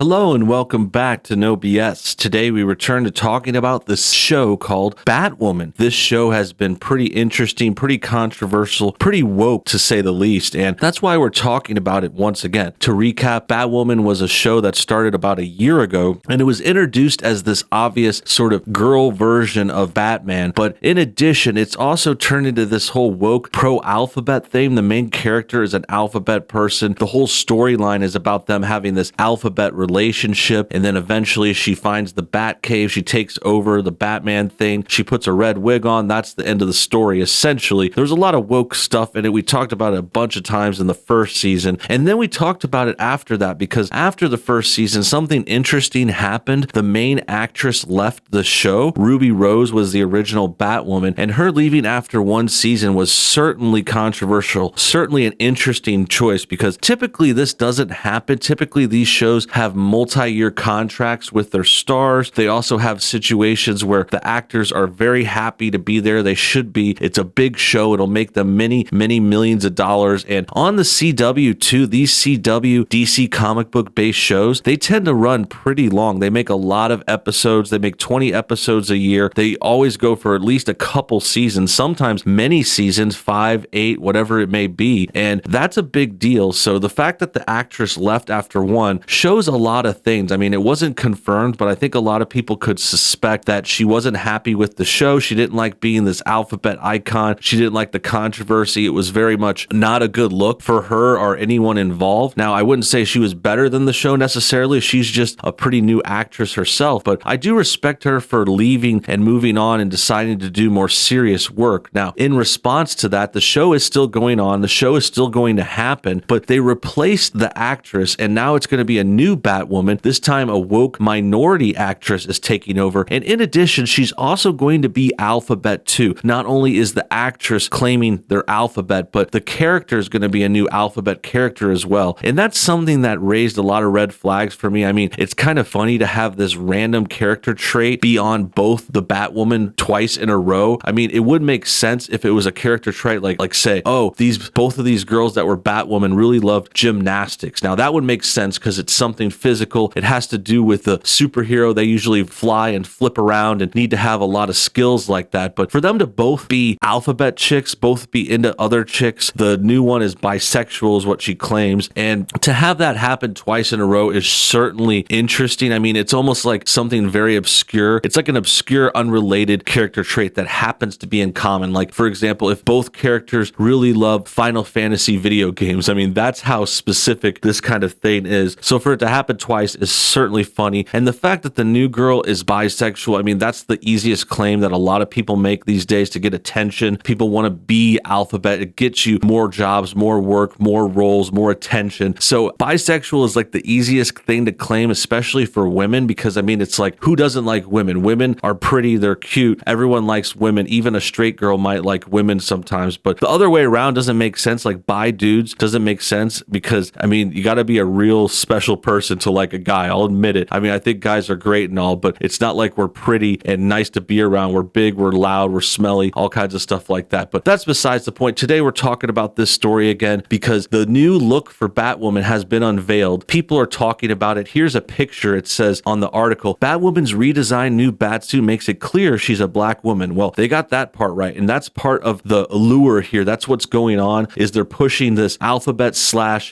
Hello and welcome back to NoBS. Today we return to talking about this show called Batwoman. This show has been pretty interesting, pretty controversial, pretty woke to say the least, and that's why we're talking about it once again. To recap, Batwoman was a show that started about a year ago, and it was introduced as this obvious sort of girl version of Batman, but in addition, it's also turned into this whole woke pro-alphabet thing. The main character is an alphabet person. The whole storyline is about them having this alphabet relationship, and then eventually she finds the Bat Cave. She takes over the Batman thing. She puts a red wig on. That's the end of the story, essentially. There's a lot of woke stuff in it. We talked about it a bunch of times in the first season, and then we talked about it after that, because after the first season, something interesting happened. The main actress left the show. Ruby Rose was the original Batwoman, and her leaving after one season was certainly controversial, certainly an interesting choice, because typically this doesn't happen. Typically these shows have multi-year contracts with their stars. They also have situations where the actors are very happy to be there. They should be. It's a big show. It'll make them many millions of dollars. And on the CW too, these CW DC comic book based shows, they tend to run pretty long. They make a lot of episodes. They make 20 episodes a year. They always go for at least a couple seasons, sometimes many seasons, 5, 8, whatever it may be. And that's a big deal. So the fact that the actress left after one shows a lot of things. I mean, it wasn't confirmed, but I think a lot of people could suspect that she wasn't happy with the show. She didn't like being this alphabet icon. She didn't like the controversy. It was very much not a good look for her or anyone involved. Now, I wouldn't say she was better than the show necessarily. She's just a pretty new actress herself, but I do respect her for leaving and moving on and deciding to do more serious work. Now, in response to that, the show is still going on. The show is still going to happen, but they replaced the actress, and now it's going to be a new Batwoman. This time a woke minority actress is taking over, and in addition, she's also going to be alphabet too. Not only is the actress claiming their alphabet, but the character is going to be a new alphabet character as well, and that's something that raised a lot of red flags for me. I mean, it's kind of funny to have this random character trait be on both the Batwoman twice in a row. I mean, it would make sense if it was a character trait like say, oh, both of these girls that were Batwoman really loved gymnastics. Now that would make sense because it's something physical. It has to do with the superhero. They usually fly and flip around and need to have a lot of skills like that. But for them to both be alphabet chicks, both be into other chicks, the new one is bisexual is what she claims. And to have that happen twice in a row is certainly interesting. I mean, it's almost like something very obscure. It's like an obscure, unrelated character trait that happens to be in common. Like, for example, if both characters really love Final Fantasy video games, I mean, that's how specific this kind of thing is. So for it to happen twice is certainly funny. And the fact that the new girl is bisexual, I mean, that's the easiest claim that a lot of people make these days to get attention. People want to be alphabet. It gets you more jobs, more work, more roles, more attention. So bisexual is like the easiest thing to claim, especially for women, because I mean, it's like, who doesn't like women? Women are pretty, they're cute. Everyone likes women. Even a straight girl might like women sometimes, but the other way around doesn't make sense. Like bi dudes doesn't make sense because, I mean, you got to be a real special person to like a guy. I'll admit it. I mean, I think guys are great and all, but it's not like we're pretty and nice to be around. We're big, we're loud, we're smelly, all kinds of stuff like that. But that's besides the point. Today, we're talking about this story again because the new look for Batwoman has been unveiled. People are talking about it. Here's a picture. It says on the article, Batwoman's redesigned new batsuit makes it clear she's a black woman. Well, they got that part right. And that's part of the allure here. That's what's going on, is they're pushing this alphabet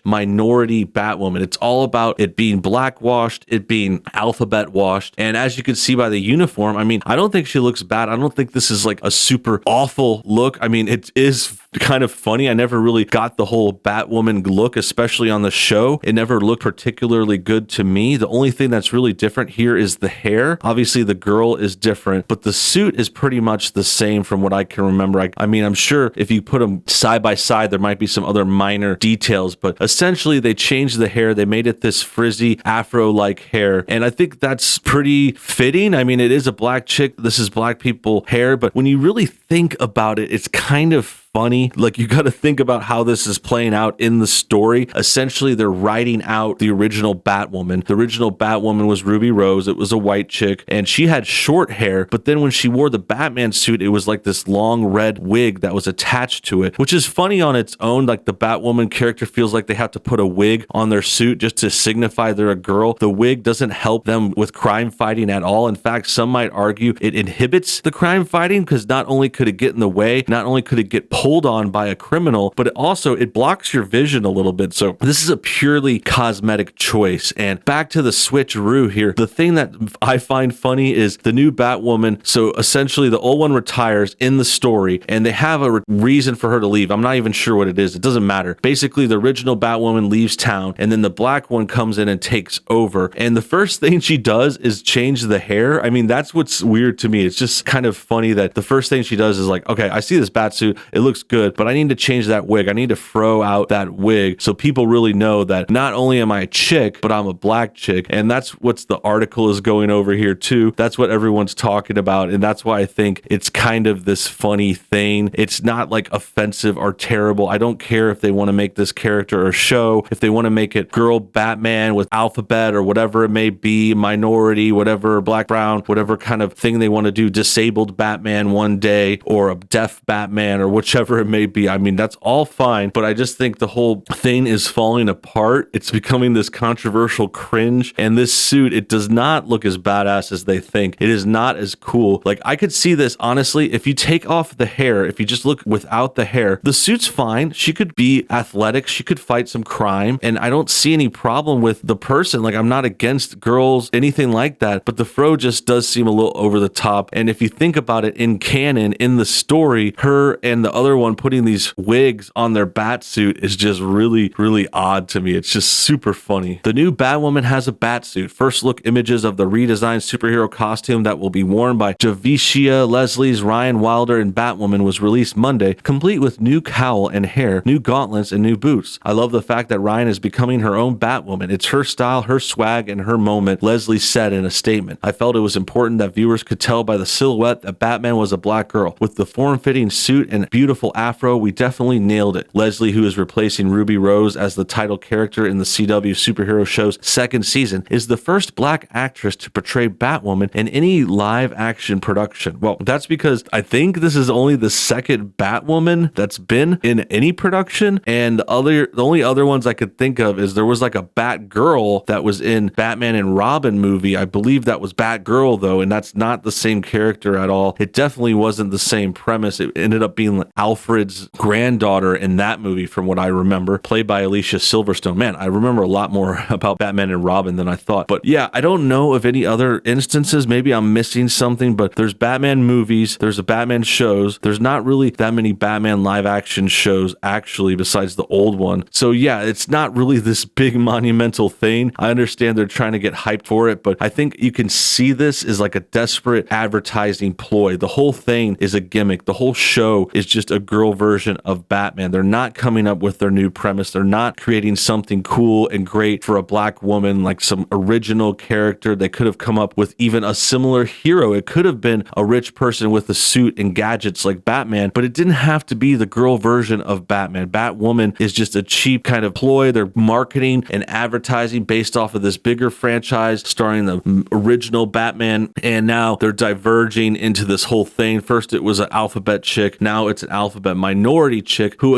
/ minority Batwoman. It's all about it being blackwashed, it being alphabet washed. And as you can see by the uniform, I mean, I don't think she looks bad. I don't think this is like a super awful look. I mean, it is kind of funny. I never really got the whole Batwoman look, especially on the show. It never looked particularly good to me. The only thing that's really different here is the hair. Obviously, the girl is different, but the suit is pretty much the same from what I can remember. I mean, I'm sure if you put them side by side, there might be some other minor details, but essentially they changed the hair. They made it this frizzy afro-like hair, and I think that's pretty fitting. I mean, it is a black chick. This is black people hair, but when you really think about it, it's kind of funny. Like, you got to think about how this is playing out in the story. Essentially, they're writing out the original Batwoman. The original Batwoman was Ruby Rose. It was a white chick, and she had short hair, but then when she wore the Batman suit, it was like this long red wig that was attached to it, which is funny on its own. Like, the Batwoman character feels like they have to put a wig on their suit just to signify they're a girl. The wig doesn't help them with crime fighting at all. In fact, some might argue it inhibits the crime fighting, because not only could it get in the way, not only could it get pulled on by a criminal, but it blocks your vision a little bit. So this is a purely cosmetic choice. And back to the switcheroo here, the thing that I find funny is the new Batwoman. So essentially the old one retires in the story, and they have a reason for her to leave. I'm not even sure what it is. It doesn't matter. Basically, the original Batwoman leaves town, and then the black one comes in and takes over. And the first thing she does is change the hair. I mean, that's what's weird to me. It's just kind of funny that the first thing she does is like, okay, I see this bat suit. It looks good, but I need to change that wig. I need to throw out that wig so people really know that not only am I a chick, but I'm a black chick. And that's what the article is going over here too. That's what everyone's talking about. And that's why I think it's kind of this funny thing. It's not like offensive or terrible. I don't care if they want to make this character a show, if they want to make it girl Batman with alphabet or whatever it may be, minority, whatever, black, brown, whatever kind of thing they want to do, disabled Batman one day, or a deaf Batman, or whichever it may be. I mean, that's all fine, but I just think the whole thing is falling apart. It's becoming this controversial cringe, and this suit, it does not look as badass as they think. It is not as cool. Like, I could see this, honestly, if you take off the hair, if you just look without the hair, the suit's fine. She could be athletic. She could fight some crime, and I don't see any problem with the person. Like, I'm not against girls, anything like that, but the fro just does seem a little over the top. And if you think about it, in canon, in the story, her and the other one putting these wigs on their bat suit is just really, really odd to me. It's just super funny. The new Batwoman has a bat suit. First look images of the redesigned superhero costume that will be worn by Javicia Leslie's Ryan Wilder and Batwoman was released Monday, complete with new cowl and hair, new gauntlets, and new boots. I love the fact that Ryan is becoming her own Batwoman. It's her style, her swag, and her moment, Leslie said in a statement. I felt it was important that viewers could tell by the silhouette that Batman was a black girl. With the form-fitting suit and beautiful afro, we definitely nailed it. Leslie, who is replacing Ruby Rose as the title character in the CW superhero show's second season, is the first black actress to portray Batwoman in any live-action production. Well, that's because I think this is only the second Batwoman that's been in any production, and the only other ones I could think of is there was like a Batgirl that was in Batman and Robin movie. I believe that was Batgirl though, and that's not the same character at all. It definitely wasn't the same premise. It ended up being Alfred's granddaughter in that movie, from what I remember, played by Alicia Silverstone. Man, I remember a lot more about Batman and Robin than I thought. But yeah, I don't know of any other instances. Maybe I'm missing something, but there's Batman movies, there's a Batman shows. There's not really that many Batman live action shows actually, besides the old one. So yeah, it's not really this big monumental thing. I understand they're trying to get hyped for it, but I think you can see this as like a desperate advertising ploy. The whole thing is a gimmick. The whole show is just a girl version of Batman. They're not coming up with their new premise. They're not creating something cool and great for a black woman, like some original character. They could have come up with even a similar hero. It could have been a rich person with a suit and gadgets like Batman, but it didn't have to be the girl version of Batman. Batwoman is just a cheap kind of ploy. They're marketing and advertising based off of this bigger franchise starring the original Batman, and now they're diverging into this whole thing. First it was an alphabet chick, now it's an alphabet minority chick who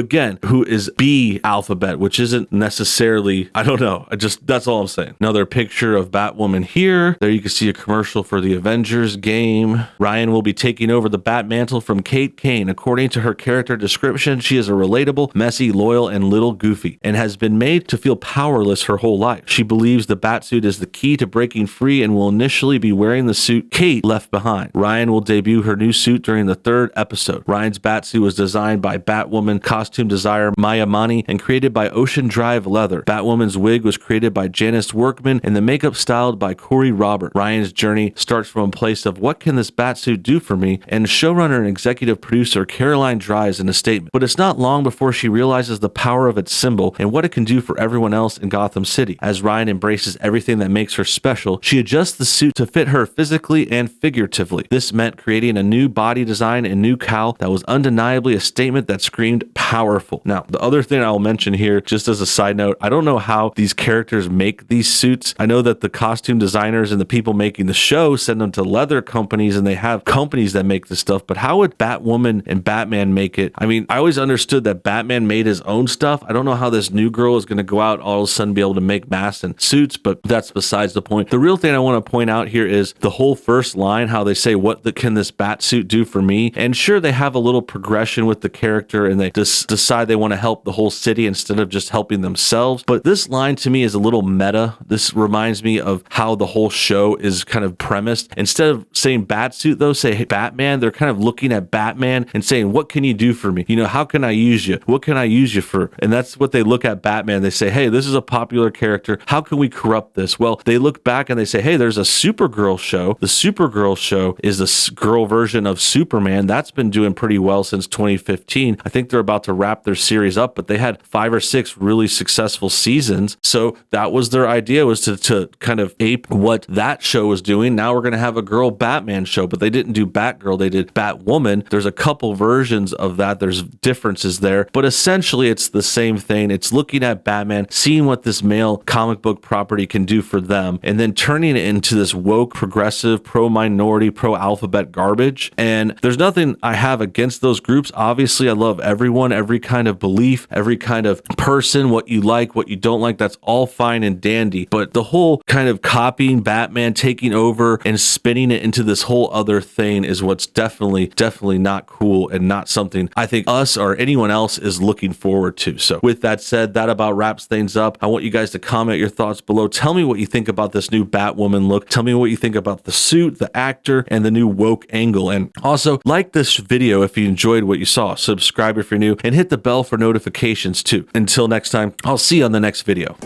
is B alphabet, which isn't necessarily, I don't know, that's all I'm saying. Another picture of Batwoman here. There you can see a commercial for the Avengers game. Ryan will be taking over the Bat mantle from Kate Kane. According to her character description, she is a relatable, messy, loyal, and little goofy, and has been made to feel powerless her whole life. She believes the Batsuit is the key to breaking free and will initially be wearing the suit Kate left behind. Ryan will debut her new suit during the third episode. Ryan's Batsuit was designed by Batwoman costume designer Maya Mani and created by Ocean Drive Leather. Batwoman's wig was created by Janice Workman and the makeup styled by Corey Robert. Ryan's journey starts from a place of what can this Batsuit do for me, and showrunner and executive producer Caroline Dries in a statement. But it's not long before she realizes the power of its symbol and what it can do for everyone else in Gotham City. As Ryan embraces everything that makes her special, she adjusts the suit to fit her physically and figuratively. This meant creating a new body design and new cowl that was undeniably undeniably a statement that screamed powerful. Now, the other thing I'll mention here, just as a side note, I don't know how these characters make these suits. I know that the costume designers and the people making the show send them to leather companies and they have companies that make this stuff, but how would Batwoman and Batman make it? I mean, I always understood that Batman made his own stuff. I don't know how this new girl is going to go out all of a sudden be able to make masks and suits, but that's besides the point. The real thing I want to point out here is the whole first line, how they say, can this bat suit do for me? And sure, they have a little progression with the character and they just decide they want to help the whole city instead of just helping themselves. But this line to me is a little meta. This reminds me of how the whole show is kind of premised. Instead of saying bat suit though, say hey, Batman. They're kind of looking at Batman and saying, what can you do for me? You know, how can I use you? What can I use you for? And that's what they look at Batman. They say, hey, this is a popular character. How can we corrupt this? Well, they look back and they say, hey, there's a Supergirl show. The Supergirl show is the girl version of Superman. That's been doing pretty well since 2015. I think they're about to wrap their series up, but they had 5 or 6 really successful seasons. So that was their idea, was to kind of ape what that show was doing. Now we're going to have a girl Batman show, but they didn't do Batgirl. They did Batwoman. There's a couple versions of that. There's differences there, but essentially it's the same thing. It's looking at Batman, seeing what this male comic book property can do for them, and then turning it into this woke, progressive, pro-minority, pro-alphabet garbage. And there's nothing I have against those groups. Obviously, I love everyone, every kind of belief, every kind of person, what you like, what you don't like, that's all fine and dandy. But the whole kind of copying Batman, taking over and spinning it into this whole other thing is what's definitely not cool and not something I think us or anyone else is looking forward to. So with that said, that about wraps things up. I want you guys to comment your thoughts below. Tell me what you think about this new Batwoman look. Tell me what you think about the suit, the actor, and the new woke angle. And also like this video if you enjoyed what you saw. Subscribe if you're new and hit the bell for notifications too. Until next time, I'll see you on the next video.